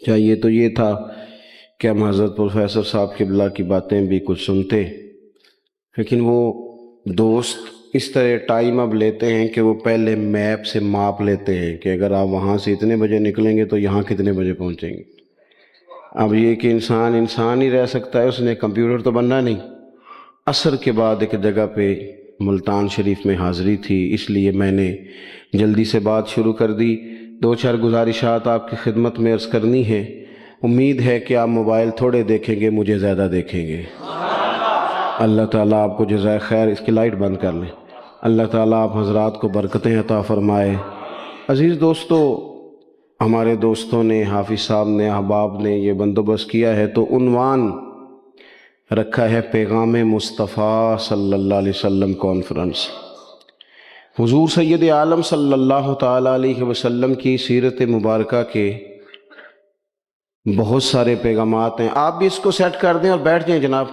چاہیے تو یہ تھا کہ ہم حضرت پروفیسر صاحب قبلہ کی باتیں بھی کچھ سنتے، لیکن وہ دوست اس طرح ٹائم اب لیتے ہیں کہ وہ پہلے میپ سے ماپ لیتے ہیں کہ اگر آپ وہاں سے اتنے بجے نکلیں گے تو یہاں کتنے بجے پہنچیں گے۔ اب یہ کہ انسان ہی رہ سکتا ہے، اس نے کمپیوٹر تو بننا نہیں۔ عصر کے بعد ایک جگہ پہ ملتان شریف میں حاضری تھی، اس لیے میں نے جلدی سے بات شروع کر دی۔ دو چار گزارشات آپ کی خدمت میں عرض کرنی ہے۔ امید ہے کہ آپ موبائل تھوڑے دیکھیں گے، مجھے زیادہ دیکھیں گے۔ اللہ تعالیٰ آپ کو جزائے خیر۔ اس کی لائٹ بند کر لیں۔ اللہ تعالیٰ آپ حضرات کو برکتیں عطا فرمائے۔ عزیز دوستو، ہمارے دوستوں نے، حافظ صاحب نے، احباب نے یہ بندوبست کیا ہے، تو عنوان رکھا ہے پیغام مصطفیٰ صلی اللہ علیہ وسلم کانفرنس۔ حضور سید عالم صلی اللہ تعالیٰ علیہ وسلم کی سیرت مبارکہ کے بہت سارے پیغامات ہیں۔ آپ بھی اس کو سیٹ کر دیں اور بیٹھ جائیں جناب،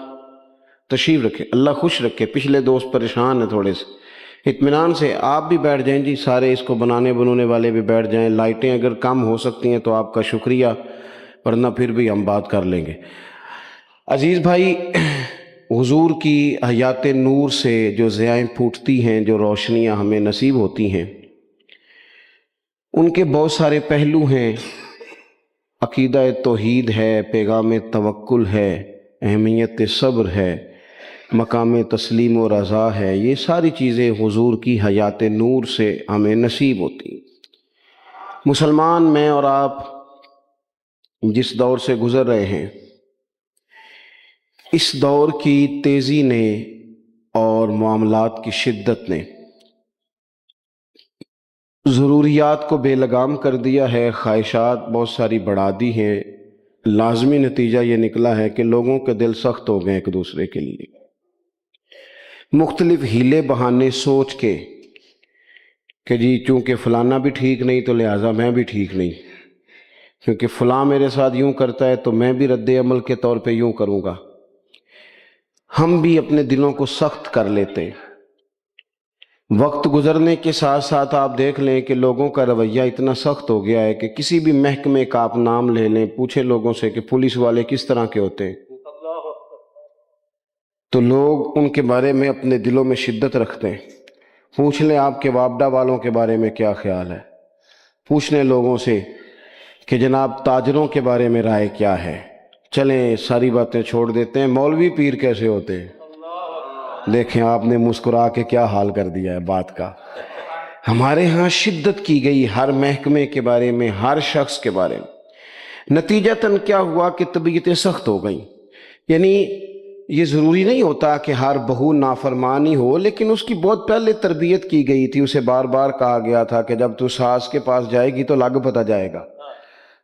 تشریف رکھیں، اللہ خوش رکھے۔ پچھلے دوست پریشان ہیں تھوڑے سے، اطمینان سے آپ بھی بیٹھ جائیں جی، سارے اس کو بنانے والے بھی بیٹھ جائیں۔ لائٹیں اگر کم ہو سکتی ہیں تو آپ کا شکریہ، ورنہ پھر بھی ہم بات کر لیں گے۔ عزیز بھائی، حضور کی حیات نور سے جو ضیائیں پھوٹتی ہیں، جو روشنیاں ہمیں نصیب ہوتی ہیں، ان کے بہت سارے پہلو ہیں۔ عقیدہ توحید ہے، پیغام توکل ہے، اہمیت صبر ہے، مقام تسلیم و رضا ہے۔ یہ ساری چیزیں حضور کی حیات نور سے ہمیں نصیب ہوتی ہیں۔ مسلمان میں اور آپ جس دور سے گزر رہے ہیں، اس دور کی تیزی نے اور معاملات کی شدت نے ضروریات کو بے لگام کر دیا ہے، خواہشات بہت ساری بڑھا دی ہیں۔ لازمی نتیجہ یہ نکلا ہے کہ لوگوں کے دل سخت ہو گئے ایک دوسرے کے لیے۔ مختلف ہیلے بہانے سوچ کے کہ جی چونکہ فلانا بھی ٹھیک نہیں تو لہٰذا میں بھی ٹھیک نہیں، کیونکہ فلاں میرے ساتھ یوں کرتا ہے تو میں بھی رد عمل کے طور پہ یوں کروں گا۔ ہم بھی اپنے دلوں کو سخت کر لیتے ہیں۔ وقت گزرنے کے ساتھ ساتھ آپ دیکھ لیں کہ لوگوں کا رویہ اتنا سخت ہو گیا ہے کہ کسی بھی محکمے کا آپ نام لے لیں، پوچھیں لوگوں سے کہ پولیس والے کس طرح کے ہوتے ہیں، تو لوگ ان کے بارے میں اپنے دلوں میں شدت رکھتے ہیں۔ پوچھ لیں آپ کے وابڈا والوں کے بارے میں کیا خیال ہے، پوچھ لیں لوگوں سے کہ جناب تاجروں کے بارے میں رائے کیا ہے۔ چلیں ساری باتیں چھوڑ دیتے ہیں، مولوی پیر کیسے ہوتے ہیں، دیکھیں آپ نے مسکرا کے کیا حال کر دیا ہے بات کا۔ ہمارے ہاں شدت کی گئی ہر محکمے کے بارے میں، ہر شخص کے بارے میں۔ نتیجتاً کیا ہوا کہ طبیعتیں سخت ہو گئیں۔ یعنی یہ ضروری نہیں ہوتا کہ ہر بہو نافرمانی ہو، لیکن اس کی بہت پہلے تربیت کی گئی تھی، اسے بار بار کہا گیا تھا کہ جب تو ساس کے پاس جائے گی تو لگ پتہ جائے گا۔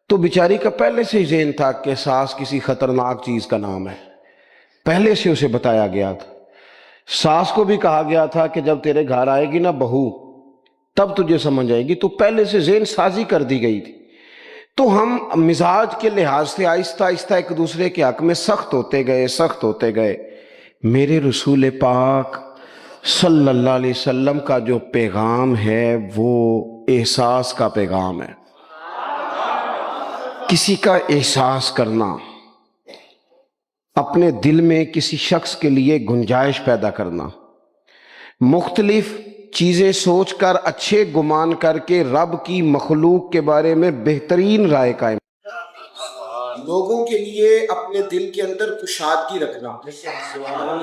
تو بیچاری کا پہلے سے ہی ذہن تھا کہ ساس کسی خطرناک چیز کا نام ہے، پہلے سے اسے بتایا گیا تھا۔ ساس کو بھی کہا گیا تھا کہ جب تیرے گھر آئے گی نا بہو تب تجھے سمجھ آئے گی، تو پہلے سے ذہن سازی کر دی گئی تھی۔ تو ہم مزاج کے لحاظ سے آہستہ آہستہ ایک دوسرے کے حق میں سخت ہوتے گئے۔ میرے رسول پاک صلی اللہ علیہ وسلم کا جو پیغام ہے وہ احساس کا پیغام ہے۔ کسی کا احساس کرنا، اپنے دل میں کسی شخص کے لیے گنجائش پیدا کرنا، مختلف چیزیں سوچ کر، اچھے گمان کر کے رب کی مخلوق کے بارے میں بہترین رائے قائم، لوگوں کے لیے اپنے دل کے اندر کشادگی رکھنا،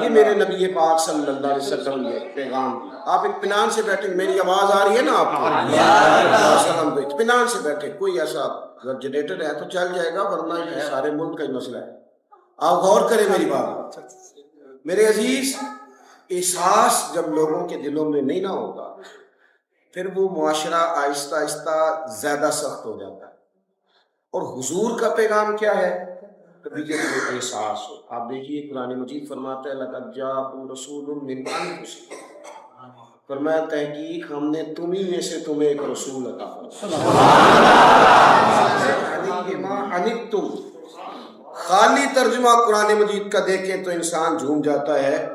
یہ میرے نبی پاک صلی اللہ علیہ وسلم نے پیغام دیا۔ آپ اطمینان سے بیٹھیں، میری آواز آ رہی ہے نا آپ کو؟ اطمینان سے بیٹھیں، کوئی ایسا اگر جنریٹر ہے تو چل جائے گا، ورنہ یہ سارے ملک کا ہی مسئلہ ہے۔ آپ غور کریں میری بات۔ میرے عزیز، احساس جب لوگوں کے دلوں میں نہیں نہ ہوگا، پھر وہ معاشرہ آہستہ آہستہ زیادہ سخت ہو جاتا ہے۔ اور حضور کا پیغام کیا ہے؟ کبھی جب احساس ہو، آپ دیکھیے قرآن مجید فرماتا ہے لَقَدْ جَاءَكُمْ رَسُولٌ مِّنْ أَنفُسِكُمْ، فرمایا تحقیق ہم نے تمہیں میں سے تمہیں ایک رسول عطا فرمایا۔ خالی ترجمہ قرآن مجید کا دیکھیں تو انسان جھوم جاتا ہے۔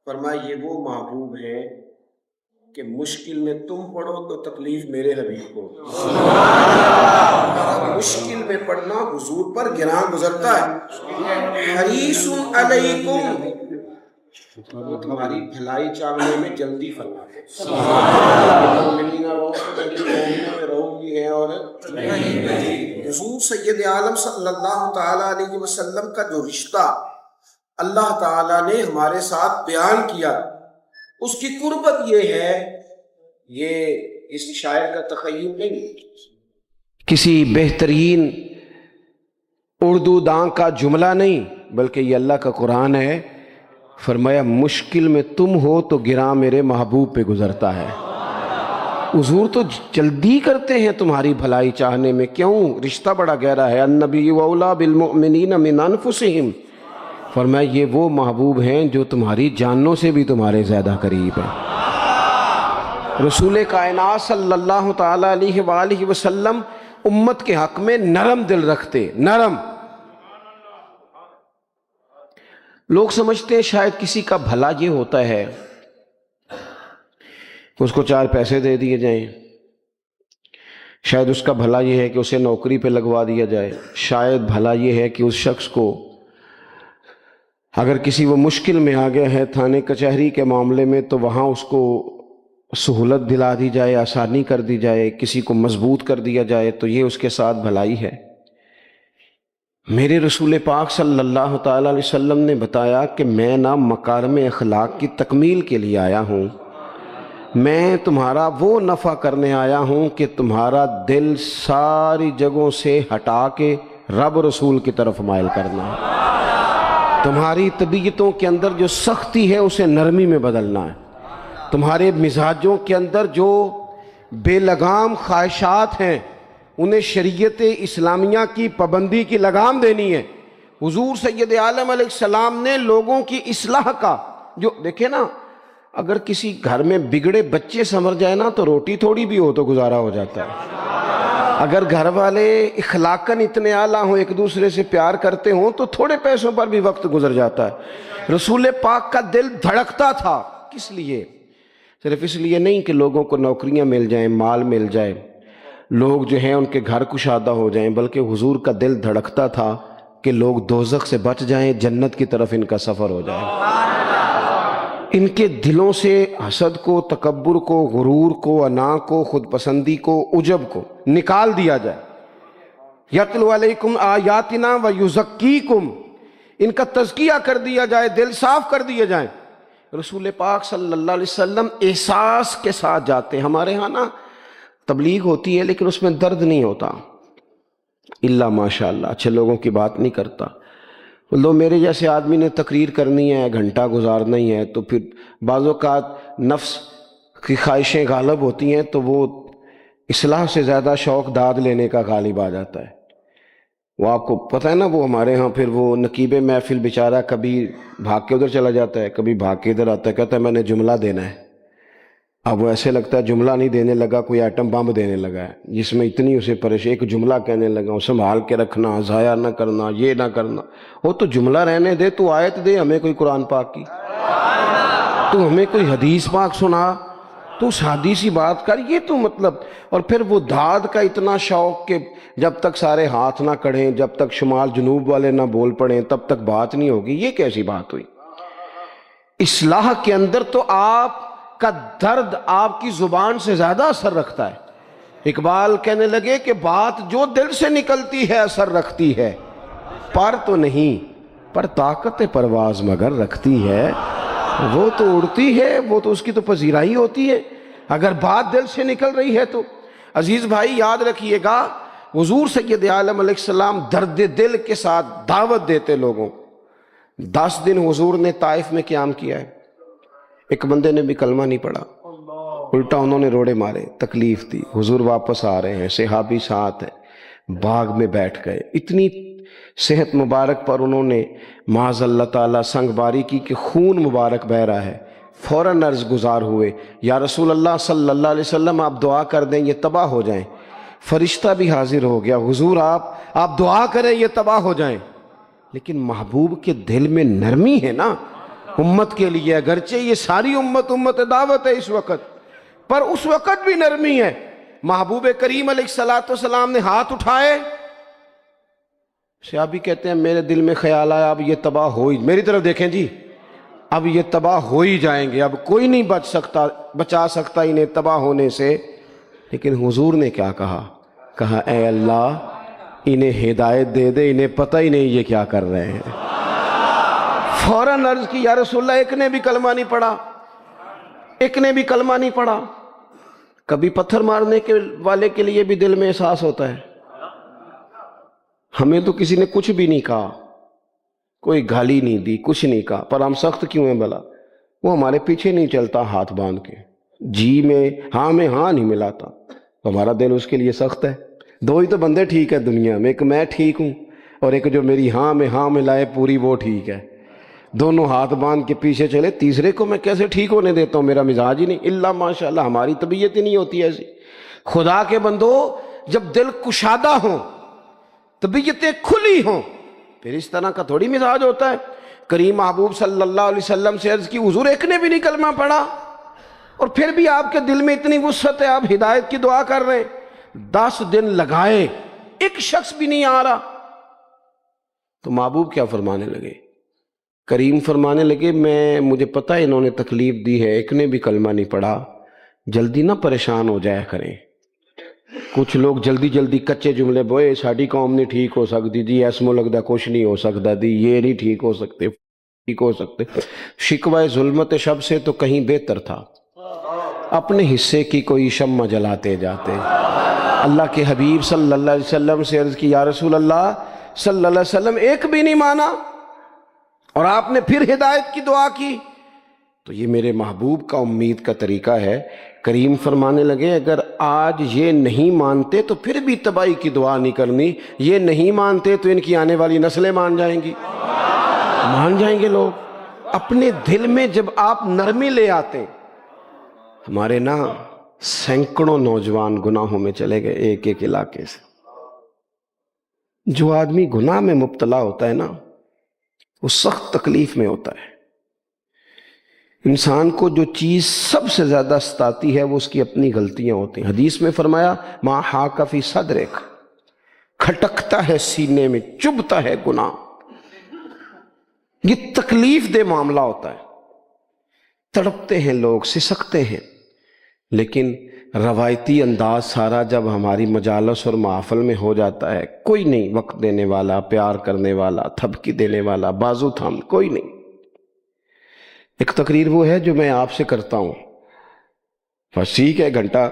فرمایا یہ وہ محبوب ہے کہ مشکل میں تم پڑھو تو تکلیف میرے حبیب کو، مشکل میں پڑھنا حضور پر گراں گزرتا ہے۔ حریص علیکم، وہ تمہاری بھلائی چاہنے میں جلدی فرماتے ہیں۔ اور حضور سید عالم صلی اللہ تعالیٰ علیہ وسلم کا جو رشتہ اللہ تعالیٰ نے ہمارے ساتھ بیان کیا، اس کی قربت یہ ہے، یہ اس شاعر کا تخیل نہیں، کسی بہترین اردو داں کا جملہ نہیں، بلکہ یہ اللہ کا قرآن ہے۔ فرمایا مشکل میں تم ہو تو گراں میرے محبوب پہ گزرتا ہے۔ حضور تو جلدی کرتے ہیں تمہاری بھلائی چاہنے میں، کیوں؟ رشتہ بڑا گہرا ہے۔ النبی اولیٰ بالمؤمنین من انفسہم، فرمایا یہ وہ محبوب ہیں جو تمہاری جانوں سے بھی تمہارے زیادہ قریب ہیں۔ رسول کائنات صلی اللہ تعالیٰ علیہ وآلہ وسلم امت کے حق میں نرم دل رکھتے، نرم۔ لوگ سمجھتے ہیں شاید کسی کا بھلا یہ ہوتا ہے کہ اس کو 4 پیسے دے دیے جائیں، شاید اس کا بھلا یہ ہے کہ اسے نوکری پہ لگوا دیا جائے، شاید بھلا یہ ہے کہ اس شخص کو اگر کسی وہ مشکل میں آ گیا ہے تھانے کچہری کے معاملے میں تو وہاں اس کو سہولت دلا دی جائے، آسانی کر دی جائے، کسی کو مضبوط کر دیا جائے، تو یہ اس کے ساتھ بھلائی ہے۔ میرے رسول پاک صلی اللہ تعالیٰ علیہ وسلم نے بتایا کہ میں نہ مکارم اخلاق کی تکمیل کے لیے آیا ہوں، میں تمہارا وہ نفع کرنے آیا ہوں کہ تمہارا دل ساری جگہوں سے ہٹا کے رب رسول کی طرف مائل کرنا ہے، تمہاری طبیعتوں کے اندر جو سختی ہے اسے نرمی میں بدلنا ہے، تمہارے مزاجوں کے اندر جو بے لگام خواہشات ہیں انہیں شریعت اسلامیہ کی پابندی کی لگام دینی ہے۔ حضور سید عالم علیہ السلام نے لوگوں کی اصلاح کا جو دیکھیں نا، اگر کسی گھر میں بگڑے بچے سنور جائے نا تو روٹی تھوڑی بھی ہو تو گزارا ہو جاتا ہے، اگر گھر والے اخلاقاً اتنے اعلیٰ ہوں، ایک دوسرے سے پیار کرتے ہوں تو تھوڑے پیسوں پر بھی وقت گزر جاتا ہے۔ رسول پاک کا دل دھڑکتا تھا، کس لیے؟ صرف اس لیے نہیں کہ لوگوں کو نوکریاں مل جائیں، مال مل جائے، لوگ جو ہیں ان کے گھر کشادہ ہو جائیں، بلکہ حضور کا دل دھڑکتا تھا کہ لوگ دوزخ سے بچ جائیں، جنت کی طرف ان کا سفر ہو جائے، ان کے دلوں سے حسد کو، تکبر کو، غرور کو، انا کو، خود پسندی کو، عجب کو نکال دیا جائے۔ یتلو علیکم آیاتنا ویزکیکم، ان کا تزکیہ کر دیا جائے، دل صاف کر دیے جائیں۔ رسول پاک صلی اللہ علیہ وسلم احساس کے ساتھ جاتے ہیں۔ ہمارے ہاں نا تبلیغ ہوتی ہے لیکن اس میں درد نہیں ہوتا، الا ماشاء اللہ، اچھے لوگوں کی بات نہیں کرتا۔ لو میرے جیسے آدمی نے تقریر کرنی ہے، گھنٹہ گزارنا ہی ہے، تو پھر بعض اوقات نفس کی خواہشیں غالب ہوتی ہیں تو وہ اصلاح سے زیادہ شوق داد لینے کا غالب آ جاتا ہے۔ وہ آپ کو پتہ ہے نا، وہ ہمارے ہاں پھر وہ نقیب محفل بیچارہ کبھی بھاگ کے ادھر چلا جاتا ہے، کبھی بھاگ کے ادھر آتا ہے، کہتا ہے میں نے جملہ دینا ہے۔ اب وہ ایسے لگتا ہے جملہ نہیں دینے لگا، کوئی ایٹم بم دینے لگا ہے، جس میں اتنی اسے پریشانی، ایک جملہ کہنے لگا ہوں، سنبھال کے رکھنا، ضائع نہ کرنا، یہ نہ کرنا۔ وہ تو جملہ رہنے دے، تو آیت دے ہمیں کوئی قرآن پاک کی، تو ہمیں کوئی حدیث پاک سنا، تو اس حدیثی بات کر، یہ تو مطلب۔ اور پھر وہ داد کا اتنا شوق کہ جب تک سارے ہاتھ نہ کڑھیں، جب تک شمال جنوب والے نہ بول پڑیں، تب تک بات نہیں ہوگی۔ یہ کیسی بات ہوئی؟ اصلاح کے اندر تو آپ کا درد آپ کی زبان سے زیادہ اثر رکھتا ہے۔ اقبال کہنے لگے کہ بات جو دل سے نکلتی ہے اثر رکھتی ہے، پر تو نہیں، پر طاقت پرواز مگر رکھتی ہے۔ وہ تو اڑتی ہے، وہ تو اس کی تو پذیرائی ہوتی ہے، اگر بات دل سے نکل رہی ہے تو۔ عزیز بھائی یاد رکھیے گا، حضور سید عالم علیہ السلام درد دل کے ساتھ دعوت دیتے لوگوں۔ 10 دن حضور نے طائف میں قیام کیا ہے، ایک بندے نے بھی کلمہ نہیں پڑھا، الٹا انہوں نے روڑے مارے، تکلیف دی۔ حضور واپس آ رہے ہیں، صحابی ساتھ ہیں، باغ میں بیٹھ گئے، اتنی صحت مبارک پر انہوں نے معاذ اللہ تعالیٰ سنگ باری کی کہ خون مبارک بہہ رہا ہے، فوراً عرض گزار ہوئے، یا رسول اللہ صلی اللہ علیہ وسلم آپ دعا کر دیں یہ تباہ ہو جائیں۔ فرشتہ بھی حاضر ہو گیا، حضور آپ دعا کریں یہ تباہ ہو جائیں۔ لیکن محبوب کے دل میں نرمی ہے نا امت کے لیے، اگرچہ یہ ساری امت دعوت ہے اس وقت، پر اس وقت بھی نرمی ہے. محبوب کریم علیہ الصلوۃ والسلام نے ہاتھ اٹھائے. صحابی کہتے ہیں میرے دل میں خیال آیا اب یہ تباہ ہو ہی، میری طرف دیکھیں جی، اب یہ تباہ ہو ہی جائیں گے، اب کوئی نہیں بچا سکتا انہیں تباہ ہونے سے. لیکن حضور نے کیا کہا اے اللہ انہیں ہدایت دے دے، انہیں پتہ ہی نہیں یہ کیا کر رہے ہیں. فوراً عرض کی یا رسول اللہ ایک نے بھی کلمہ نہیں پڑھا، ایک نے بھی کلمہ نہیں پڑھا. کبھی پتھر مارنے کے والے کے لیے بھی دل میں احساس ہوتا ہے. ہمیں تو کسی نے کچھ بھی نہیں کہا، کوئی گالی نہیں دی، کچھ نہیں کہا، پر ہم سخت کیوں ہیں بھلا؟ وہ ہمارے پیچھے نہیں چلتا ہاتھ باندھ کے، جی میں ہاں نہیں ملاتا، تو ہمارا دل اس کے لیے سخت ہے. دو ہی تو بندے ٹھیک ہے دنیا میں، ایک میں ٹھیک ہوں اور ایک جو میری ہاں میں ہاں ملائے پوری وہ ٹھیک ہے. دونوں ہاتھ باندھ کے پیچھے چلے، تیسرے کو میں کیسے ٹھیک ہونے دیتا ہوں؟ میرا مزاج ہی نہیں. اللہ ماشاءاللہ ہماری طبیعت ہی نہیں ہوتی ایسی. خدا کے بندو جب دل کشادہ ہوں، طبیعتیں کھلی ہوں، پھر اس طرح کا تھوڑی مزاج ہوتا ہے. کریم محبوب صلی اللہ علیہ وسلم سے عرض کی حضور ایک نے بھی نہیں کلمہ پڑھا اور پھر بھی آپ کے دل میں اتنی وسعت ہے، آپ ہدایت کی دعا کر رہے ہیں. 10 دن لگائے ایک شخص بھی نہیں آ رہا. تو محبوب کیا فرمانے لگے؟ کریم فرمانے لگے مجھے پتہ ہے انہوں نے تکلیف دی ہے، ایک نے بھی کلمہ نہیں پڑھا، جلدی نہ پریشان ہو جایا کریں. کچھ لوگ جلدی کچے جملے بوئے، ساڑی قوم نہیں ٹھیک ہو سکتی جی، ایسمو لگتا کچھ نہیں ہو سکتا دی، یہ نہیں ٹھیک ہو سکتے. شکوہ ظلمت شب سے تو کہیں بہتر تھا، اپنے حصے کی کوئی شمع جلاتے جاتے. اللہ کے حبیب صلی اللہ علیہ وسلم سے عرض کی یا رسول اللہ صلی اللہ علیہ وسلم ایک بھی نہیں مانا اور آپ نے پھر ہدایت کی دعا کی. تو یہ میرے محبوب کا امید کا طریقہ ہے. کریم فرمانے لگے اگر آج یہ نہیں مانتے تو پھر بھی تباہی کی دعا نہیں کرنی، یہ نہیں مانتے تو ان کی آنے والی نسلیں مان جائیں گے لوگ. اپنے دل میں جب آپ نرمی لے آتے، ہمارے سینکڑوں نوجوان گناہوں میں چلے گئے ایک علاقے سے. جو آدمی گناہ میں مبتلا ہوتا ہے وہ سخت تکلیف میں ہوتا ہے. انسان کو جو چیز سب سے زیادہ ستاتی ہے وہ اس کی اپنی غلطیاں ہوتی ہیں. حدیث میں فرمایا ما حاک فی صدرک، کھٹکتا ہے سینے میں، چبھتا ہے گناہ. یہ تکلیف دہ معاملہ ہوتا ہے، تڑپتے ہیں لوگ، سسکتے ہیں. لیکن روایتی انداز سارا جب ہماری مجالس اور محافل میں ہو جاتا ہے، کوئی نہیں وقت دینے والا، پیار کرنے والا، تھپکی دینے والا، بازو تھام، کوئی نہیں. ایک تقریر وہ ہے جو میں آپ سے کرتا ہوں، بس ٹھیک ہے گھنٹہ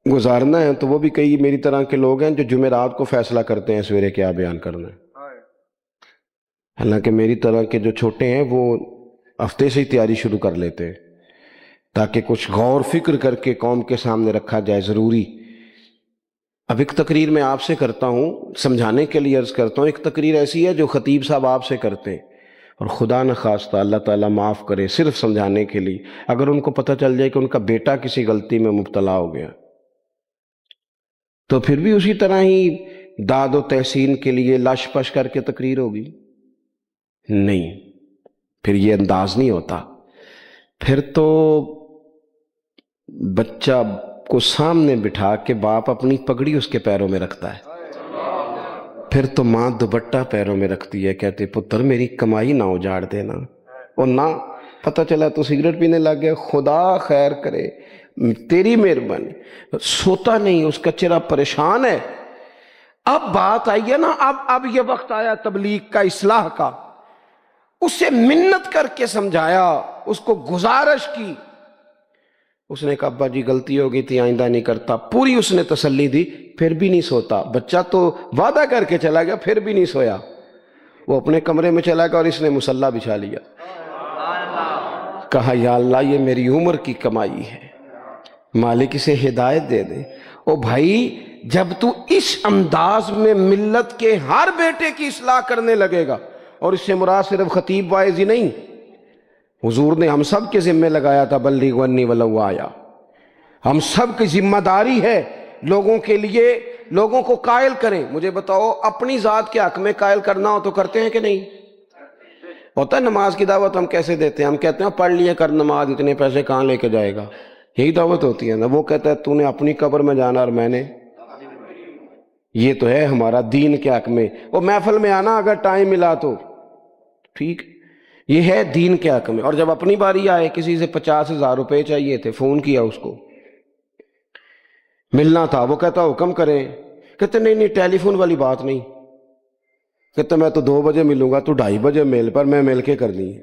گزارنا ہے، تو وہ بھی کئی میری طرح کے لوگ ہیں جو جمعرات کو فیصلہ کرتے ہیں سویرے کیا بیان کرنا ہے. حالانکہ میری طرح کے جو چھوٹے ہیں وہ ہفتے سے ہی تیاری شروع کر لیتے ہیں تاکہ کچھ غور فکر کر کے قوم کے سامنے رکھا جائے. ضروری اب ایک تقریر میں آپ سے کرتا ہوں، سمجھانے کے لیے عرض کرتا ہوں. ایک تقریر ایسی ہے جو خطیب صاحب آپ سے کرتے ہیں اور خدا نہ خواستہ اللہ تعالیٰ معاف کرے صرف سمجھانے کے لیے اگر ان کو پتہ چل جائے کہ ان کا بیٹا کسی غلطی میں مبتلا ہو گیا تو پھر بھی اسی طرح ہی داد و تحسین کے لیے لش پش کر کے تقریر ہوگی؟ نہیں، پھر یہ انداز نہیں ہوتا. پھر تو بچہ کو سامنے بٹھا کے باپ اپنی پگڑی اس کے پیروں میں رکھتا ہے، پھر تو ماں دوپٹہ پیروں میں رکھتی ہے، کہتے پتر میری کمائی نہ اجاڑ دینا. اور نہ پتہ چلا تو سگریٹ پینے لگ گیا، خدا خیر کرے، تیری مہربانی. سوتا نہیں، اس کا چہرہ پریشان ہے. اب بات آئی ہے اب یہ وقت آیا تبلیغ کا، اصلاح کا. اسے منت کر کے سمجھایا، اس کو گزارش کی. اس نے کہا ابا جی غلطی ہو گئی تھی، آئندہ نہیں کرتا. پوری اس نے تسلی دی، پھر بھی نہیں سوتا. بچہ تو وعدہ کر کے چلا گیا، پھر بھی نہیں سویا. وہ اپنے کمرے میں چلا گیا اور اس نے مصلی بچھا لیا. کہا یا اللہ یہ میری عمر کی کمائی ہے، مالک اسے ہدایت دے دے. او بھائی جب تو اس انداز میں ملت کے ہر بیٹے کی اصلاح کرنے لگے گا، اور اس سے مراد صرف خطیب واعظ ہی نہیں، حضور نے ہم سب کے ذمہ لگایا تھا بلغ عنی ولو آیا. ہم سب کی ذمہ داری ہے لوگوں کے لیے، لوگوں کو قائل کریں. مجھے بتاؤ اپنی ذات کے حق میں قائل کرنا ہو تو کرتے ہیں کہ نہیں؟ ہوتا ہے نماز کی دعوت ہم کیسے دیتے ہیں؟ ہم کہتے ہیں پڑھ لیے کر نماز، اتنے پیسے کہاں لے کے جائے گا. یہی دعوت ہوتی ہے نا. وہ کہتا ہے تو نے اپنی قبر میں جانا اور میں نے. یہ تو ہے ہمارا دین کے حق میں. وہ محفل میں آنا اگر ٹائم ملا تو ٹھیک، یہ ہے دین کے حق میں. اور جب اپنی باری آئے کسی سے 50,000 روپے چاہیے تھے، فون کیا اس کو، ملنا تھا، وہ کہتا حکم کریں. کہتے نہیں نہیں ٹیلی فون والی بات نہیں. کہتے میں تو 2 بجے ملوں گا، تو 2:30 بجے مل، پر میں مل کے کرنی ہے.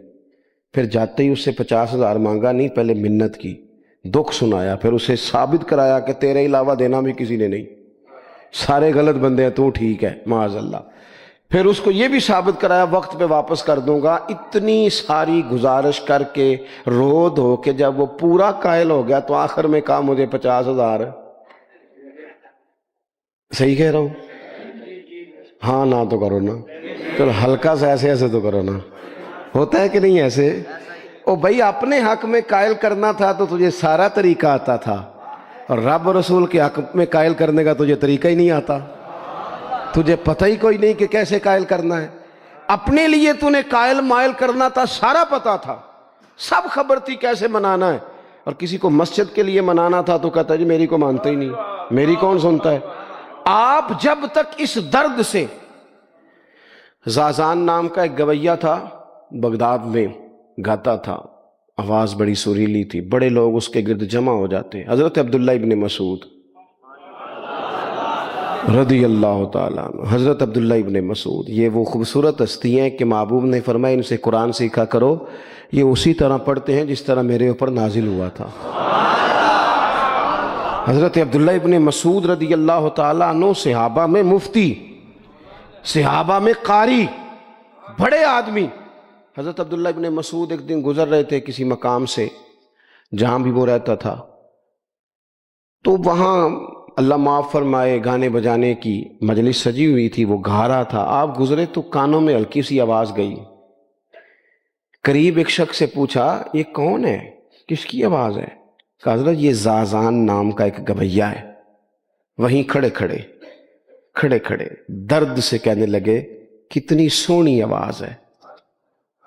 پھر جاتے ہی اس سے 50,000 مانگا نہیں، پہلے منت کی، دکھ سنایا، پھر اسے ثابت کرایا کہ تیرے علاوہ دینا بھی کسی نے نہیں، سارے غلط بندے ہیں، تو ٹھیک ہے معاذ اللہ. پھر اس کو یہ بھی ثابت کرایا وقت پہ واپس کر دوں گا. اتنی ساری گزارش کر کے رو دھو کے جب وہ پورا قائل ہو گیا تو آخر میں کہا مجھے 50,000. صحیح کہہ رہا ہوں؟ ہاں نہ تو کرو نا، چلو ہلکا سا ایسے ایسے تو کرو نا. ہوتا ہے کہ نہیں ایسے؟ او بھائی اپنے حق میں قائل کرنا تھا تو تجھے سارا طریقہ آتا تھا، اور رب رسول کے حق میں قائل کرنے کا تجھے طریقہ ہی نہیں آتا. تجھے پتہ ہی کوئی نہیں کہ کیسے قائل کرنا ہے. اپنے لیے تو نے قائل مائل کرنا تھا، سارا پتا تھا، سب خبر تھی کیسے منانا ہے. اور کسی کو مسجد کے لیے منانا تھا تو کہتا جی میری کو مانتا ہی نہیں، میری کون سنتا ہے. آپ جب تک اس درد سے، زازان نام کا ایک گویہ تھا بغداد میں، گاتا تھا، آواز بڑی سریلی تھی، بڑے لوگ اس کے گرد جمع ہو جاتے. حضرت عبداللہ ابن مسعود رضی اللہ تعالیٰ عنہ، حضرت عبداللہ ابن مسعود، یہ وہ خوبصورت ہستی ہیں کہ محبوب نے فرمایا ان سے قرآن سیکھا کرو، یہ اسی طرح پڑھتے ہیں جس طرح میرے اوپر نازل ہوا تھا. حضرت عبداللہ ابن مسعود رضی اللہ تعالیٰ عنہ صحابہ میں مفتی، صحابہ میں قاری، بڑے آدمی. حضرت عبداللہ ابن مسعود ایک دن گزر رہے تھے کسی مقام سے جہاں بھی وہ رہتا تھا، تو وہاں اللہ معاف فرمائے گانے بجانے کی مجلس سجی ہوئی تھی، وہ گا رہا تھا. آپ گزرے تو کانوں میں ہلکی سی آواز گئی. قریب ایک شخص سے پوچھا یہ کون ہے، کس کی آواز ہے؟ کہا حضرت یہ زازان نام کا ایک گویہ ہے. وہیں کھڑے کھڑے درد سے کہنے لگے کتنی سونی آواز ہے،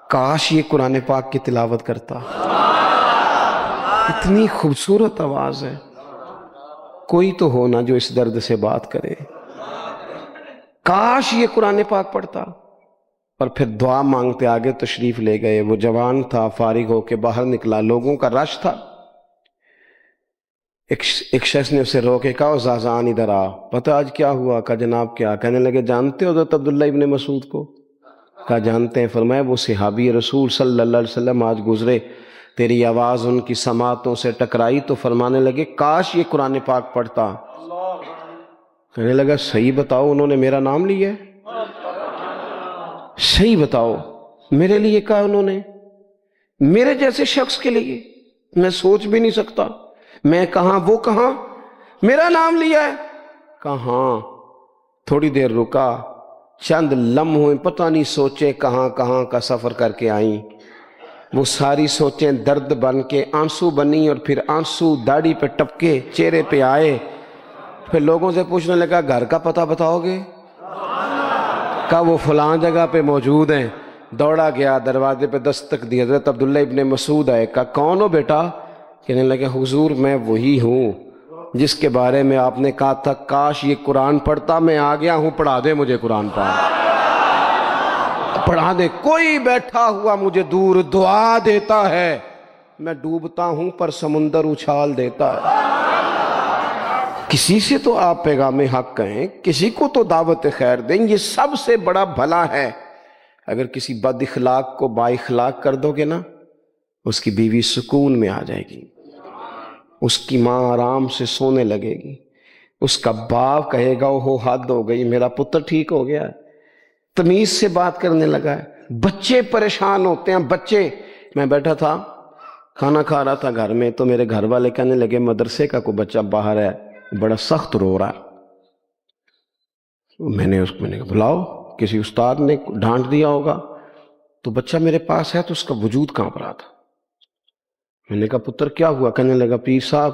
کاش یہ قرآن پاک کی تلاوت کرتا، اتنی خوبصورت آواز ہے. کوئی تو ہو نا جو اس درد سے بات کرے، کاش یہ قرآن پاک پڑھتا. اور پھر دعا مانگتے آگے تشریف لے گئے. وہ جوان تھا، فارغ ہو کے باہر نکلا، لوگوں کا رش تھا. ایک شخص نے اسے روکے، کہا زازان ادھر آ، پتہ آج کیا ہوا؟ کہا جناب کیا؟ کہنے لگے جانتے ہو حضرت عبداللہ ابن مسعود کو؟ کہا جانتے ہیں. فرمایا وہ صحابی رسول صلی اللہ علیہ وسلم آج گزرے، تیری آواز ان کی سماعتوں سے ٹکرائی تو فرمانے لگے کاش یہ قرآن پاک پڑھتا. کہنے لگا صحیح بتاؤ انہوں نے میرا نام لیا ہے؟ صحیح بتاؤ میرے لیے کہا انہوں نے؟ میرے جیسے شخص کے لیے؟ میں سوچ بھی نہیں سکتا. میں کہاں وہ کہاں، میرا نام لیا ہے. کہاں؟ تھوڑی دیر رکا، چند لمحوں پتہ نہیں سوچے کہاں کہاں کا سفر کر کے آئیں. وہ ساری سوچیں درد بن کے آنسو بنی، اور پھر آنسو داڑھی پہ ٹپکے چہرے پہ آئے. پھر لوگوں سے پوچھنے لگا گھر کا پتہ بتاؤ گے؟ کہا وہ فلاں جگہ پہ موجود ہیں. دوڑا گیا، دروازے پہ دستک دی، حضرت عبداللہ ابن مسعود آئے. کہا کون ہو بیٹا؟ کہنے لگے حضور میں وہی ہوں جس کے بارے میں آپ نے کہا تھا کاش یہ قرآن پڑھتا. میں آ گیا ہوں، پڑھا دے مجھے قرآن پاک، پڑھا دے. کوئی بیٹھا ہوا مجھے دور دعا دیتا ہے، میں ڈوبتا ہوں پر سمندر اچھال دیتا ہے. کسی سے تو آپ پیغام حق کہیں، کسی کو تو دعوت خیر دیں. یہ سب سے بڑا بھلا ہے اگر کسی بد اخلاق کو با اخلاق کر دو گے نا، اس کی بیوی سکون میں آ جائے گی، اس کی ماں آرام سے سونے لگے گی، اس کا باپ کہے گا وہ حد ہو گئی، میرا پتر ٹھیک ہو گیا ہے، تمیز سے بات کرنے لگا ہے. بچے پریشان ہوتے ہیں. بچے، میں بیٹھا تھا کھانا کھا رہا تھا گھر میں، تو میرے گھر والے کہنے لگے مدرسے کا کوئی بچہ باہر ہے، بڑا سخت رو رہا ہے. میں نے کہا بلاؤ، کسی استاد نے ڈانٹ دیا ہوگا. تو بچہ میرے پاس ہے تو اس کا وجود کانپ رہا تھا. میں نے کہا پتر کیا ہوا؟ کہنے لگا پیر صاحب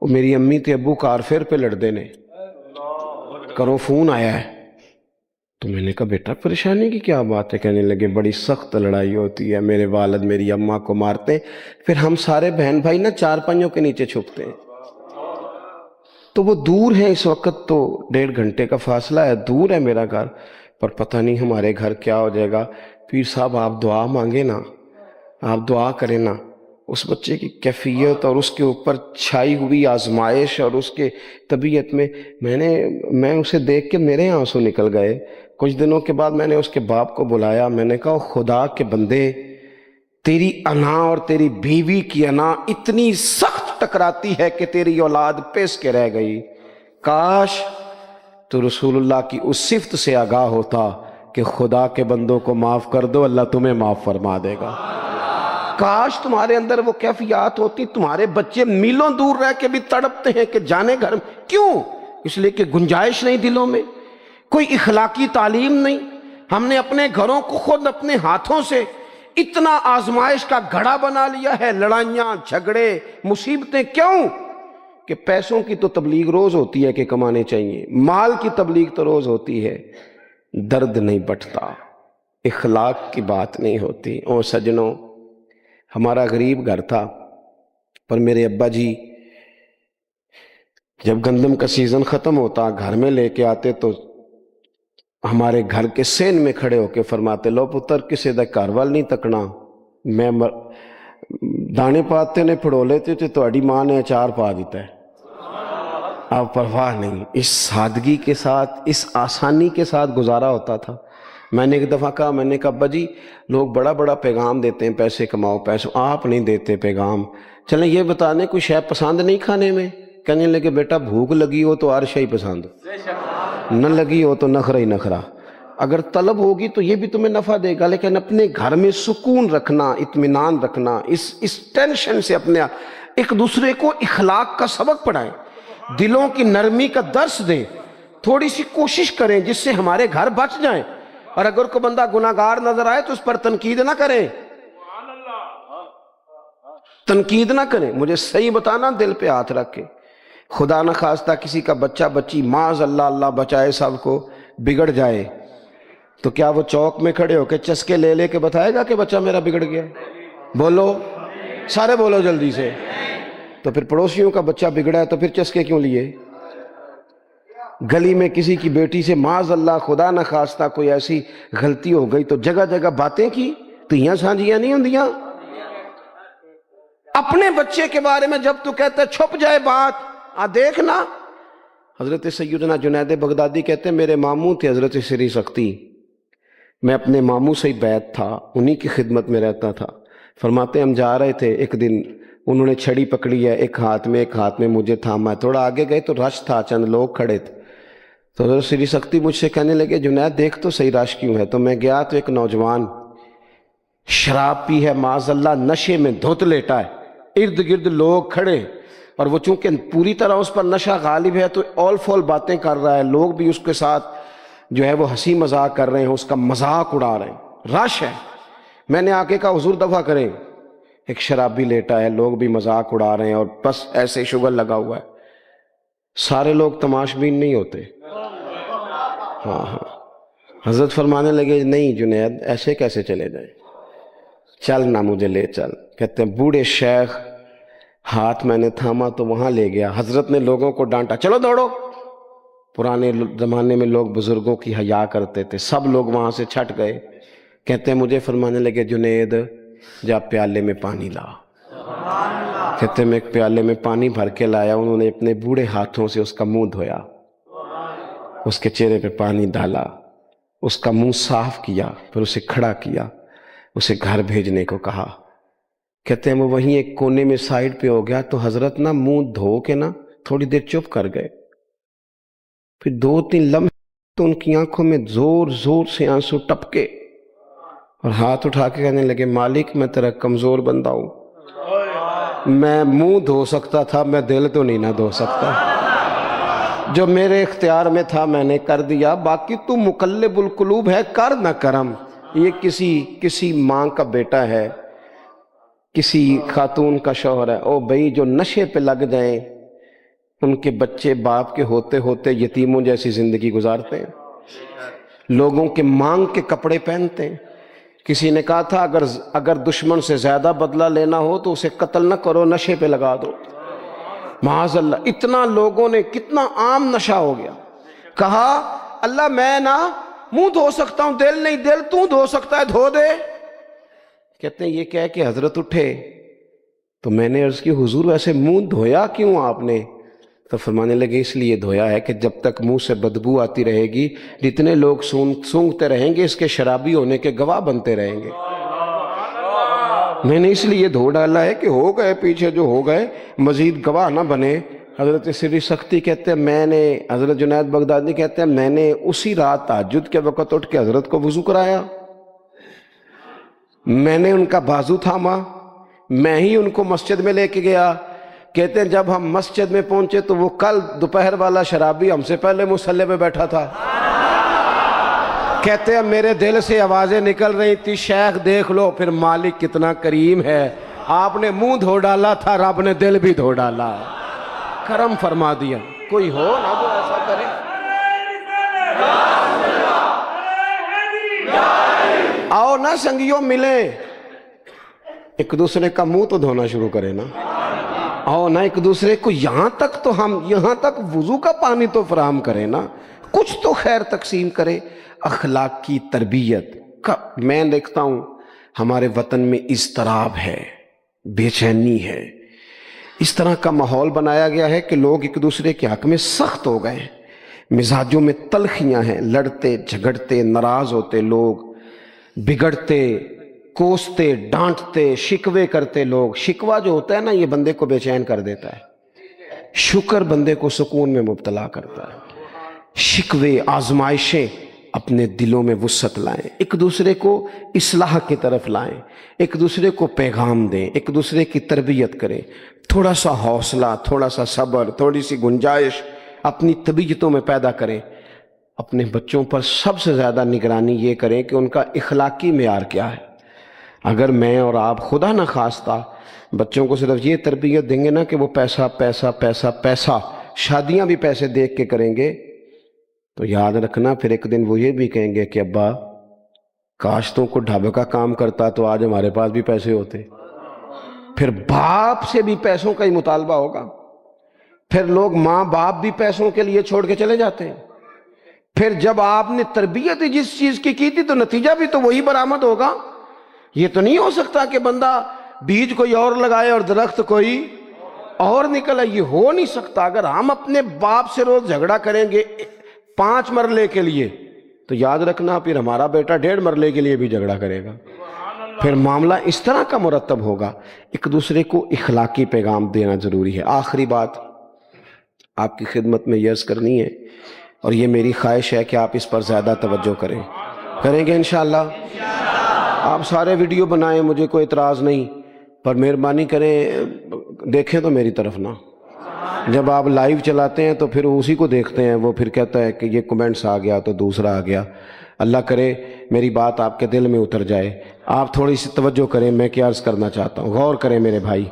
وہ میری امی تے ابو کار پھر پہ لڑ دینے، کرو فون آیا ہے. تو میں نے کہا بیٹا پریشانی کی کیا بات ہے؟ کہنے لگے بڑی سخت لڑائی ہوتی ہے، میرے والد میری اماں کو مارتے، پھر ہم سارے بہن بھائی نا چارپائیوں کے نیچے چھپتے ہیں۔ تو وہ دور ہے، اس وقت تو 1.5 گھنٹے کا فاصلہ ہے، دور ہے میرا گھر، پر پتہ نہیں ہمارے گھر کیا ہو جائے گا۔ پیر صاحب آپ دعا مانگے نا، آپ دعا کریں نا، اس بچے کی کیفیت اور اس کے اوپر چھائی ہوئی آزمائش اور اس کے طبیعت میں اسے دیکھ کے میرے آنسو نکل گئے۔ کچھ دنوں کے بعد میں نے اس کے باپ کو بلایا، میں نے کہا خدا کے بندے، تیری انا اور تیری بیوی کی انا اتنی سخت ٹکراتی ہے کہ تیری اولاد پیس کے رہ گئی، کاش تو رسول اللہ کی اس صفت سے آگاہ ہوتا کہ خدا کے بندوں کو معاف کر دو، اللہ تمہیں معاف فرما دے گا۔ کاش تمہارے اندر وہ کیفیات ہوتی، تمہارے بچے میلوں دور رہ کے بھی تڑپتے ہیں کہ جانے گھر میں، کیوں؟ اس لیے کہ گنجائش نہیں دلوں میں، کوئی اخلاقی تعلیم نہیں۔ ہم نے اپنے گھروں کو خود اپنے ہاتھوں سے اتنا آزمائش کا گھڑا بنا لیا ہے، لڑائیاں، جھگڑے، مصیبتیں، کیوں؟ کہ پیسوں کی تو تبلیغ روز ہوتی ہے کہ کمانے چاہیے، مال کی تبلیغ تو روز ہوتی ہے، درد نہیں بٹتا، اخلاق کی بات نہیں ہوتی۔ او سجنوں، ہمارا غریب گھر تھا، پر میرے ابا جی جب گندم کا سیزن ختم ہوتا گھر میں لے کے آتے تو ہمارے گھر کے سین میں کھڑے ہو کے فرماتے، لو پتر کسے دا گھر وال نہیں تکنا، میں دانے پاتے نے پھڑو لیتے تھے تو اڈی ماں نے اچار پا دیتا ہے، آپ پرواہ نہیں۔ اس سادگی کے ساتھ، اس آسانی کے ساتھ گزارا ہوتا تھا۔ میں نے ایک دفعہ کہا، میں نے کہا ابا جی لوگ بڑا بڑا پیغام دیتے ہیں، پیسے کماؤ پیسوں، آپ نہیں دیتے پیغام، چلیں یہ بتانے کوئی شے پسند نہیں کھانے میں؟ کہنے لگے بیٹا بھوک لگی ہو تو ہر شے پسند، نہ لگی ہو تو نخرہ ہی نخرہ، اگر طلب ہوگی تو یہ بھی تمہیں نفع دے گا، لیکن اپنے گھر میں سکون رکھنا، اطمینان رکھنا، اس ٹینشن سے اپنے ایک دوسرے کو اخلاق کا سبق پڑھائیں، دلوں کی نرمی کا درس دیں، تھوڑی سی کوشش کریں جس سے ہمارے گھر بچ جائیں، اور اگر کوئی بندہ گناہگار نظر آئے تو اس پر تنقید نہ کریں، تنقید نہ کریں، مجھے صحیح بتانا، دل پہ ہاتھ رکھ کے۔ خدا نہ خواستہ کسی کا بچہ بچی معاذ اللہ، اللہ بچائے سب کو، بگڑ جائے تو کیا وہ چوک میں کھڑے ہو کے چسکے لے لے کے بتائے گا کہ بچہ میرا بگڑ گیا؟ بولو سارے، بولو جلدی سے۔ تو پھر پڑوسیوں کا بچہ بگڑا ہے تو پھر چسکے کیوں لیے؟ گلی میں کسی کی بیٹی سے معاذ اللہ خدا نہ خواستہ کوئی ایسی غلطی ہو گئی تو جگہ جگہ باتیں کی، تیاں سانجیاں نہیں ہوندیاں؟ اپنے بچے کے بارے میں جب تو کہتا ہے چھپ جائے بات، دیکھنا۔ حضرت سیدنا جنید بغدادی کہتے ہیں میرے ماموں تھے حضرت سری سختی، میں اپنے ماموں سے ہی بیعت تھا، انہی کی خدمت میں رہتا تھا۔ فرماتے ہم جا رہے تھے، ایک دن انہوں نے چھڑی پکڑی ہے، ایک ہاتھ میں مجھے تھاما ہے، تھوڑا آگے گئے تو رش تھا، چند لوگ کھڑے تھے، تو حضرت سری سختی مجھ سے کہنے لگے جنید دیکھ تو صحیح رش کیوں ہے؟ تو میں گیا تو ایک نوجوان شراب پی ہے، معاذ اللہ نشے میں دھت لیٹا ہے، ارد گرد لوگ کھڑے، اور وہ چونکہ پوری طرح اس پر نشہ غالب ہے تو اول فول باتیں کر رہا ہے، لوگ بھی اس کے ساتھ جو ہے وہ ہنسی مذاق کر رہے ہیں، اس کا مذاق اڑا رہے ہیں، رش ہے۔ میں نے آ کے کہا حضور دفع کریں، ایک شرابی لیٹا ہے، لوگ بھی مذاق اڑا رہے ہیں اور بس ایسے شغل لگا ہوا ہے۔ سارے لوگ تماشبین نہیں ہوتے، ہاں حضرت فرمانے لگے نہیں جنید ایسے کیسے چلے جائیں، چل نہ مجھے لے چل۔ کہتے ہیں بوڑھے شیخ، ہاتھ میں نے تھاما تو وہاں لے گیا، حضرت نے لوگوں کو ڈانٹا چلو دوڑو۔ پرانے زمانے میں لوگ بزرگوں کی حیا کرتے تھے، سب لوگ وہاں سے چھٹ گئے۔ کہتے ہیں مجھے فرمانے لگے جنید جا پیالے میں پانی لا۔ کہتے ہیں میں ایک پیالے میں پانی بھر کے لایا، انہوں نے اپنے بوڑھے ہاتھوں سے اس کا منہ دھویا، اس کے چہرے پہ پانی ڈالا، اس کا منہ صاف کیا، پھر اسے کھڑا کیا، اسے گھر بھیجنے کو کہا۔ کہتے ہیں وہ وہیں ایک کونے میں سائیڈ پہ ہو گیا تو حضرت نا منہ دھو کے نا تھوڑی دیر چپ کر گئے، پھر 2-3 لمحے تو ان کی آنکھوں میں زور زور سے آنسو ٹپکے اور ہاتھ اٹھا کے کہنے لگے مالک میں تیرا کمزور بندہ ہوں، میں منہ دھو سکتا تھا، میں دل تو نہیں نہ دھو سکتا، جو میرے اختیار میں تھا میں نے کر دیا، باقی تو مقلب القلوب ہے، کر نہ کرم۔ یہ کسی ماں کا بیٹا ہے، کسی خاتون کا شوہر ہے، او بھائی جو نشے پہ لگ جائیں ان کے بچے باپ کے ہوتے ہوتے یتیموں جیسی زندگی گزارتے ہیں، لوگوں کے مانگ کے کپڑے پہنتے ہیں. کسی نے کہا تھا اگر دشمن سے زیادہ بدلہ لینا ہو تو اسے قتل نہ کرو، نشے پہ لگا دو. معاذ اللہ، اتنا لوگوں نے، کتنا عام نشہ ہو گیا. کہا اللہ میں نا منہ دھو سکتا ہوں، دل نہیں، دل تو دھو سکتا ہے، دھو دے. کہتے ہیں یہ کہہ کہ حضرت اٹھے تو میں نے عرض کی حضور ویسے منہ دھویا کیوں آپ نے؟ تو فرمانے لگے اس لیے دھویا ہے کہ جب تک منہ سے بدبو آتی رہے گی جتنے لوگ سونگتے رہیں گے اس کے شرابی ہونے کے گواہ بنتے رہیں گے. میں نے اس لیے دھو ڈالا ہے کہ ہو گئے پیچھے جو ہو گئے مزید گواہ نہ بنے. حضرت سری سختی کہتے ہیں حضرت جنید بغدادی کہتے ہیں میں نے اسی رات تہجد کے وقت اٹھ کے حضرت کو وضو کرایا، میں نے ان کا بازو تھاما، میں ہی ان کو مسجد میں لے کے گیا. کہتے ہیں جب ہم مسجد میں پہنچے تو وہ کل دوپہر والا شرابی ہم سے پہلے مصلی پہ بیٹھا تھا. کہتے ہیں میرے دل سے آوازیں نکل رہی تھی شیخ دیکھ لو پھر مالک کتنا کریم ہے، آپ نے منہ دھو ڈالا تھا، رب نے دل بھی دھو ڈالا، کرم فرما دیا. کوئی ہو نا جو ایسا کرے. آؤ نا سنگیوں ملیں، ایک دوسرے کا منہ تو دھونا شروع کرے نا. آؤ نا ایک دوسرے کو یہاں تک وضو کا پانی تو فراہم کرے نا، کچھ تو خیر تقسیم کرے. اخلاق کی تربیت کا میں دیکھتا ہوں ہمارے وطن میں اضطراب ہے، بے چینی ہے، اس طرح کا ماحول بنایا گیا ہے کہ لوگ ایک دوسرے کے حق میں سخت ہو گئے ہیں، مزاجوں میں تلخیاں ہیں، لڑتے جھگڑتے ناراض ہوتے لوگ، بگڑتے کوستے ڈانٹتے شکوے کرتے لوگ. شکوہ جو ہوتا ہے نا یہ بندے کو بے چین کر دیتا ہے، شکر بندے کو سکون میں مبتلا کرتا ہے. شکوے آزمائشیں اپنے دلوں میں وسعت لائیں، ایک دوسرے کو اصلاح کی طرف لائیں، ایک دوسرے کو پیغام دیں، ایک دوسرے کی تربیت کریں. تھوڑا سا حوصلہ، تھوڑا سا صبر، تھوڑی سی گنجائش اپنی طبیعتوں میں پیدا کریں. اپنے بچوں پر سب سے زیادہ نگرانی یہ کریں کہ ان کا اخلاقی معیار کیا ہے. اگر میں اور آپ خدا نہ خواستہ بچوں کو صرف یہ تربیت دیں گے نا کہ وہ پیسہ پیسہ پیسہ پیسہ، شادیاں بھی پیسے دیکھ کے کریں گے، تو یاد رکھنا پھر ایک دن وہ یہ بھی کہیں گے کہ ابا کاش تم کو ڈھابے کا کام کرتا تو آج ہمارے پاس بھی پیسے ہوتے. پھر باپ سے بھی پیسوں کا ہی مطالبہ ہوگا، پھر لوگ ماں باپ بھی پیسوں کے لیے چھوڑ کے چلے جاتے ہیں. پھر جب آپ نے تربیت جس چیز کی تھی تو نتیجہ بھی تو وہی برآمد ہوگا. یہ تو نہیں ہو سکتا کہ بندہ بیج کوئی اور لگائے اور درخت کوئی اور نکلے، یہ ہو نہیں سکتا. اگر ہم اپنے باپ سے روز جھگڑا کریں گے 5 مرلے کے لیے تو یاد رکھنا پھر ہمارا بیٹا 1.5 مرلے کے لیے بھی جھگڑا کرے گا. پھر معاملہ اس طرح کا مرتب ہوگا. ایک دوسرے کو اخلاقی پیغام دینا ضروری ہے. آخری بات آپ کی خدمت میں یہ عرض کرنی ہے اور یہ میری خواہش ہے کہ آپ اس پر زیادہ توجہ کریں گے انشاءاللہ. آپ سارے ویڈیو بنائیں، مجھے کوئی اعتراض نہیں، پر مہربانی کریں دیکھیں تو میری طرف نہ. جب آپ لائیو چلاتے ہیں تو پھر اسی کو دیکھتے ہیں، وہ پھر کہتا ہے کہ یہ کمنٹس آ گیا تو دوسرا آ گیا. اللہ کرے میری بات آپ کے دل میں اتر جائے. آپ تھوڑی سی توجہ کریں، میں کیا عرض کرنا چاہتا ہوں، غور کریں میرے بھائی.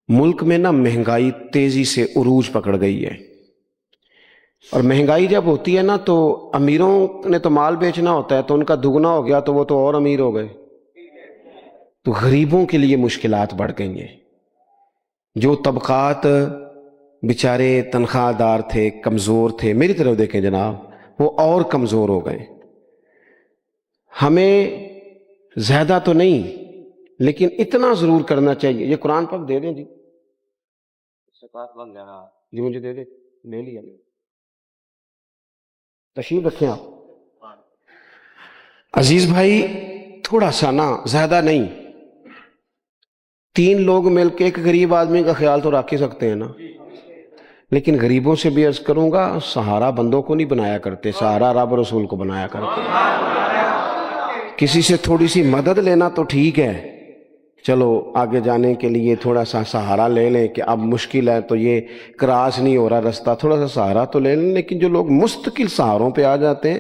ملک میں نا مہنگائی تیزی سے عروج پکڑ گئی ہے، اور مہنگائی جب ہوتی ہے نا تو امیروں نے تو مال بیچنا ہوتا ہے تو ان کا دگنا ہو گیا تو وہ تو اور امیر ہو گئے، تو غریبوں کے لیے مشکلات بڑھ گئی ہیں. جو طبقات بیچارے تنخواہ دار تھے، کمزور تھے، میری طرف دیکھیں جناب، وہ اور کمزور ہو گئے. ہمیں زیادہ تو نہیں لیکن اتنا ضرور کرنا چاہیے. یہ قرآن پاک دے دیں جی، جی مجھے دے دیں، لے لیا تشریف رکھیں آپ. عزیز بھائی تھوڑا سا نا، زیادہ نہیں، 3 لوگ مل کے ایک غریب آدمی کا خیال تو رکھ ہی سکتے ہیں نا. لیکن غریبوں سے بھی عرض کروں گا، سہارا بندوں کو نہیں بنایا کرتے، سہارا رب رسول کو بنایا کرتے. کسی سے تھوڑی سی مدد لینا تو ٹھیک ہے، چلو آگے جانے کے لیے تھوڑا سا سہارا لے لیں کہ اب مشکل ہے تو یہ کراس نہیں ہو رہا رستہ، تھوڑا سا سہارا تو لے لیں. لیکن جو لوگ مستقل سہاروں پہ آ جاتے ہیں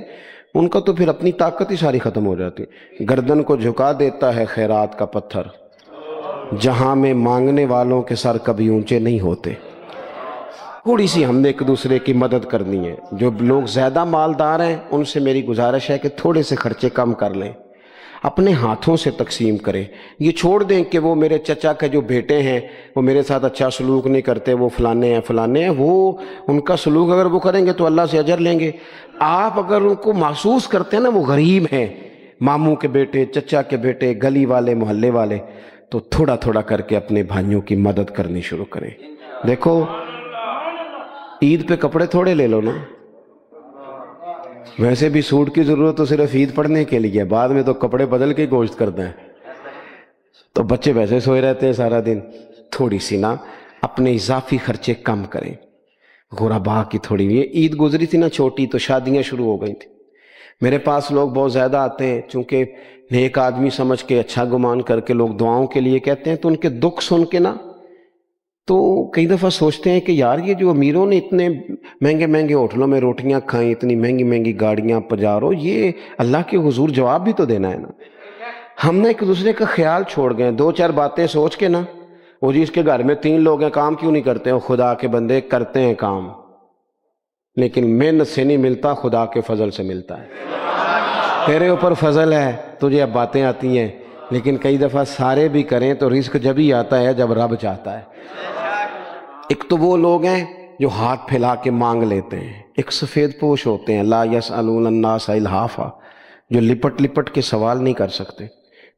ان کا تو پھر اپنی طاقت ہی ساری ختم ہو جاتی. گردن کو جھکا دیتا ہے خیرات کا پتھر، جہاں میں مانگنے والوں کے سر کبھی اونچے نہیں ہوتے. تھوڑی سی ہم نے ایک دوسرے کی مدد کرنی ہے. جو لوگ زیادہ مالدار ہیں ان سے میری گزارش ہے کہ تھوڑے سے خرچے کم کر لیں، اپنے ہاتھوں سے تقسیم کریں. یہ چھوڑ دیں کہ وہ میرے چچا کے جو بیٹے ہیں وہ میرے ساتھ اچھا سلوک نہیں کرتے، وہ فلانے ہیں، وہ ان کا سلوک اگر وہ کریں گے تو اللہ سے اجر لیں گے. آپ اگر ان کو محسوس کرتے ہیں نا وہ غریب ہیں، ماموں کے بیٹے، چچا کے بیٹے، گلی والے، محلے والے، تو تھوڑا تھوڑا کر کے اپنے بھائیوں کی مدد کرنی شروع کریں. دیکھو عید پہ کپڑے تھوڑے لے لو نا، ویسے بھی سوٹ کی ضرورت تو صرف عید پڑھنے کے لیے، بعد میں تو کپڑے بدل کے گوشت کرتے ہیں، تو بچے ویسے سوئے رہتے ہیں سارا دن. تھوڑی سی نا اپنے اضافی خرچے کم کریں. غربا کی تھوڑی، یہ عید گزری تھی نا چھوٹی تو شادیاں شروع ہو گئی تھی. میرے پاس لوگ بہت زیادہ آتے ہیں، چونکہ نیک آدمی سمجھ کے، اچھا گمان کر کے لوگ دعاؤں کے لیے کہتے ہیں، تو ان کے دکھ سن کے نا تو کئی دفعہ سوچتے ہیں کہ یار یہ جو امیروں نے اتنے مہنگے مہنگے ہوٹلوں میں روٹیاں کھائیں، اتنی مہنگی مہنگی گاڑیاں پجارو، یہ اللہ کے حضور جواب بھی تو دینا ہے نا. ہم نے ایک دوسرے کا خیال چھوڑ گئے، دو چار باتیں سوچ کے نا، وہ جی اس کے گھر میں 3 لوگ ہیں، کام کیوں نہیں کرتے؟ خدا کے بندے کرتے ہیں کام، لیکن محنت سے نہیں ملتا، خدا کے فضل سے ملتا ہے. تیرے اوپر فضل ہے، تجھے اب باتیں آتی ہیں، لیکن کئی دفعہ سارے بھی کریں تو رزق جب ہی آتا ہے جب رب چاہتا ہے. ایک تو وہ لوگ ہیں جو ہاتھ پھیلا کے مانگ لیتے ہیں، ایک سفید پوش ہوتے ہیں، لا یسألون الناس الحافا، جو لپٹ لپٹ کے سوال نہیں کر سکتے.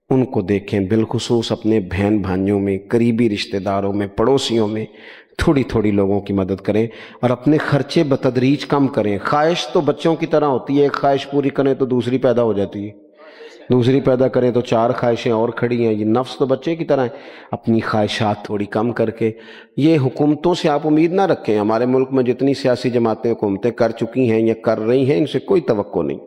ان کو دیکھیں، بالخصوص اپنے بہن بھائیوں میں، قریبی رشتہ داروں میں، پڑوسیوں میں تھوڑی تھوڑی لوگوں کی مدد کریں اور اپنے خرچے بتدریج کم کریں. خواہش تو بچوں کی طرح ہوتی ہے، ایک خواہش پوری کریں تو دوسری پیدا ہو جاتی ہے، دوسری پیدا کریں تو 4 خواہشیں اور کھڑی ہیں. یہ نفس تو بچے کی طرح ہے. اپنی خواہشات تھوڑی کم کر کے، یہ حکومتوں سے آپ امید نہ رکھیں. ہمارے ملک میں جتنی سیاسی جماعتیں حکومتیں کر چکی ہیں یا کر رہی ہیں، ان سے کوئی توقع نہیں.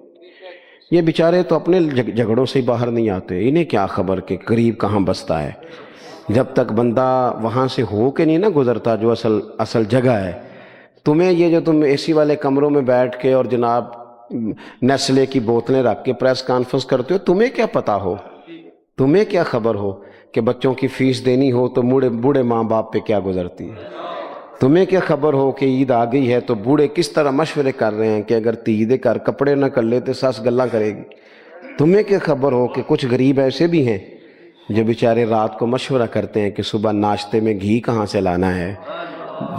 یہ بیچارے تو اپنے جھگڑوں سے ہی باہر نہیں آتے، انہیں کیا خبر کہ غریب کہاں بستا ہے. جب تک بندہ وہاں سے ہو کے نہیں نہ گزرتا جو اصل جگہ ہے. تمہیں یہ جو تم اے سی والے کمروں میں بیٹھ کے اور جناب نیسلے کی بوتلیں رکھ کے پریس کانفرنس کرتے ہو، تمہیں کیا پتا ہو، تمہیں کیا خبر ہو کہ بچوں کی فیس دینی ہو تو بوڑھے ماں باپ پہ کیا گزرتی ہے. تمہیں کیا خبر ہو کہ عید آ گئی ہے تو بوڑھے کس طرح مشورے کر رہے ہیں کہ اگر عید کر کپڑے نہ کر لیتے ساس گلا کرے گی. تمہیں کیا خبر ہو کہ کچھ غریب ایسے بھی ہیں جو بیچارے رات کو مشورہ کرتے ہیں کہ صبح ناشتے میں گھی کہاں سے لانا ہے،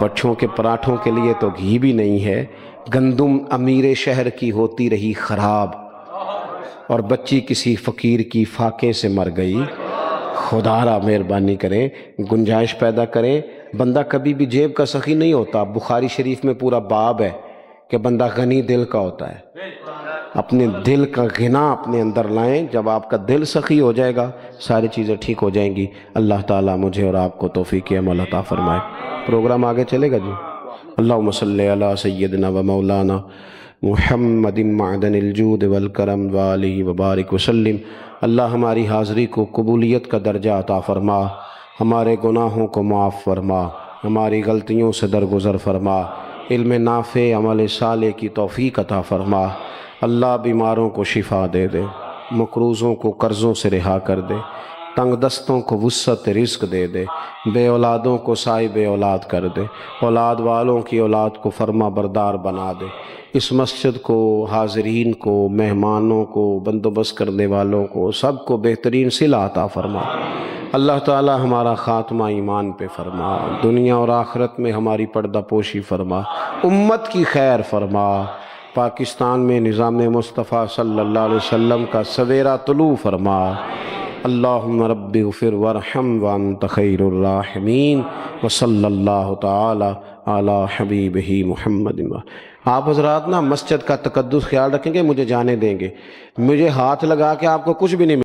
بچوں کے پراٹھوں کے لیے تو گھی بھی نہیں ہے، گندم امیر شہر کی ہوتی رہی خراب اور بچی کسی فقیر کی فاقے سے مر گئی. خدا را مہربانی کریں، گنجائش پیدا کریں. بندہ کبھی بھی جیب کا سخی نہیں ہوتا. بخاری شریف میں پورا باب ہے کہ بندہ غنی دل کا ہوتا ہے. اپنے دل کا غنا اپنے اندر لائیں. جب آپ کا دل سخی ہو جائے گا ساری چیزیں ٹھیک ہو جائیں گی. اللہ تعالیٰ مجھے اور آپ کو توفیق عمل عطا فرمائے. پروگرام آگے چلے گا جی. اللہم صلی علی سیدنا و مولانا محمد معدن الجود والکرم وآلہ وبارک وسلم. اللہ ہماری حاضری کو قبولیت کا درجہ عطا فرما، ہمارے گناہوں کو معاف فرما، ہماری غلطیوں سے درگزر فرما، علم نافع عمل صالح کی توفیق عطا فرما. اللہ بیماروں کو شفا دے دے، مقروضوں کو قرضوں سے رہا کر دے، تنگ دستوں کو وسعت رزق دے دے، بے اولادوں کو صاحب اولاد کر دے، اولاد والوں کی اولاد کو فرما بردار بنا دے. اس مسجد کو، حاضرین کو، مہمانوں کو، بندوبست کرنے والوں کو، سب کو بہترین صلہ عطا فرما. اللہ تعالی ہمارا خاتمہ ایمان پہ فرما، دنیا اور آخرت میں ہماری پردہ پوشی فرما، امت کی خیر فرما. پاکستان میں نظام مصطفیٰ صلی اللہ علیہ وسلم کا سویرا طلوع فرما. اللہم رب اغفر ورحم وانت خیر الراحمین وصلی اللہ تعالی علی حبیبہ محمد. آپ حضرات نا مسجد کا تقدس خیال رکھیں گے، مجھے جانے دیں گے. مجھے ہاتھ لگا کے آپ کو کچھ بھی نہیں